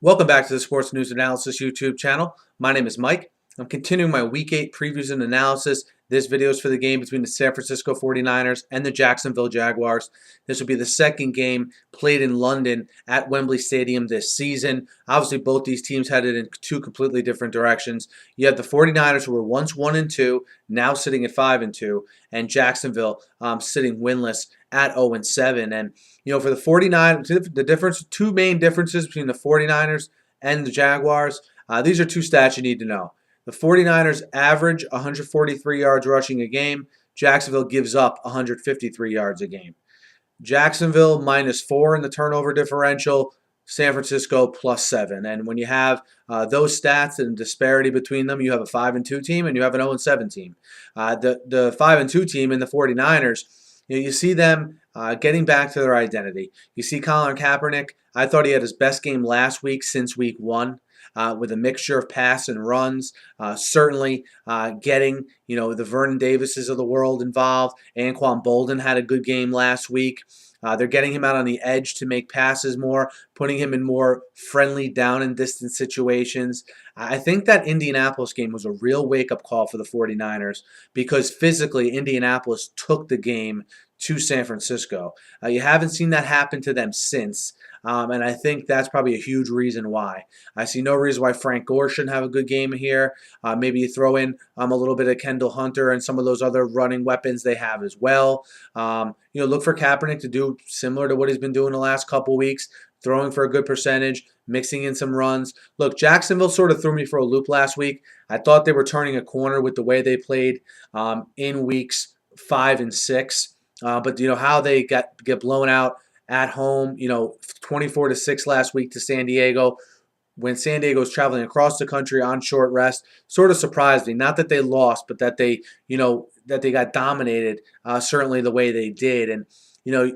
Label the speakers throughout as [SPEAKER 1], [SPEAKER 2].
[SPEAKER 1] Welcome back to the Sports News Analysis YouTube channel. My name is Mike. I'm continuing my Week 8 previews and analysis. This video is for the game between the San Francisco 49ers and the Jacksonville Jaguars. This will be the second game played in London at Wembley Stadium this season. Obviously, both these teams headed in two completely different directions. You have the 49ers, who were once 1-2, now sitting at 5-2, and Jacksonville sitting winless at 0-7. And for the 49ers, two main differences between the 49ers and the Jaguars. These are two stats you need to know. The 49ers average 143 yards rushing a game. Jacksonville gives up 153 yards a game. Jacksonville -4 in the turnover differential. San Francisco +7. And when you have those stats and disparity between them, you have a 5-2 team and you have an 0-7 team. The 5-2 team in the 49ers, you see them getting back to their identity. You see Colin Kaepernick. I thought he had his best game last week since week 1. With a mixture of pass and runs, certainly getting the Vernon Davises of the world involved. Anquan Bolden had a good game last week. They're getting him out on the edge to make passes more, putting him in more friendly down and distance situations. I think that Indianapolis game was a real wake-up call for the 49ers because physically Indianapolis took the game to San Francisco. You haven't seen that happen to them since. And I think that's probably a huge reason why. I see no reason why Frank Gore shouldn't have a good game here. Maybe you throw in a little bit of Kendall Hunter and some of those other running weapons they have as well. Look for Kaepernick to do similar to what he's been doing the last couple weeks, throwing for a good percentage, mixing in some runs. Look, Jacksonville sort of threw me for a loop last week. I thought they were turning a corner with the way they played in weeks 5 and 6. But how they get blown out at home, 24-6 last week to San Diego, when San Diego's traveling across the country on short rest, sort of surprised me. Not that they lost, but that they got dominated, certainly the way they did. And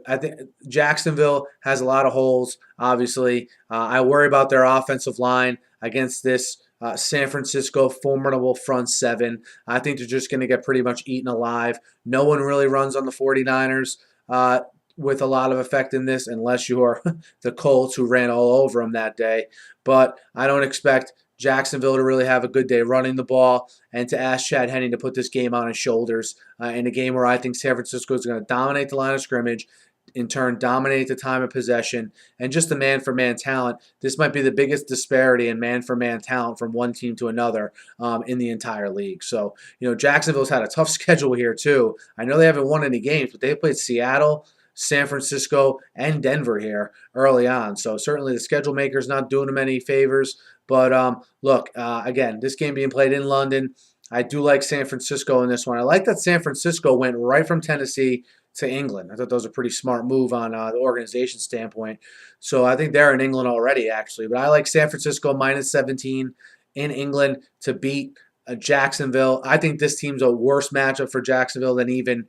[SPEAKER 1] I think Jacksonville has a lot of holes, obviously. I worry about their offensive line against this San Francisco formidable front seven. I think they're just going to get pretty much eaten alive. No one really runs on the 49ers with a lot of effectiveness unless you're the Colts, who ran all over them that day. But I don't expect Jacksonville to really have a good day running the ball, and to ask Chad Henne to put this game on his shoulders in a game where I think San Francisco is going to dominate the line of scrimmage, in turn dominate the time of possession, and just the man-for-man talent. This might be the biggest disparity in man-for-man talent from one team to another in the entire league. So, Jacksonville's had a tough schedule here too. I know they haven't won any games, but they played Seattle, San Francisco, and Denver here early on. So certainly the schedule maker's not doing them any favors. But look, again, this game being played in London, I do like San Francisco in this one. I like that San Francisco went right from Tennessee to England. I thought that was a pretty smart move on the organization standpoint. So I think they're in England already, actually. But I like San Francisco -17 in England to beat Jacksonville. I think this team's a worse matchup for Jacksonville than even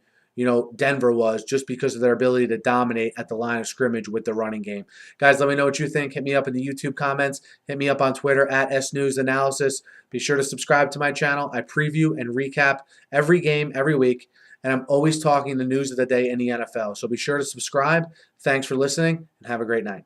[SPEAKER 1] Denver was, just because of their ability to dominate at the line of scrimmage with the running game. Guys, let me know what you think. Hit me up in the YouTube comments. Hit me up on Twitter at @SNewsAnalysis. Be sure to subscribe to my channel. I preview and recap every game every week, and I'm always talking the news of the day in the NFL. So be sure to subscribe. Thanks for listening, and have a great night.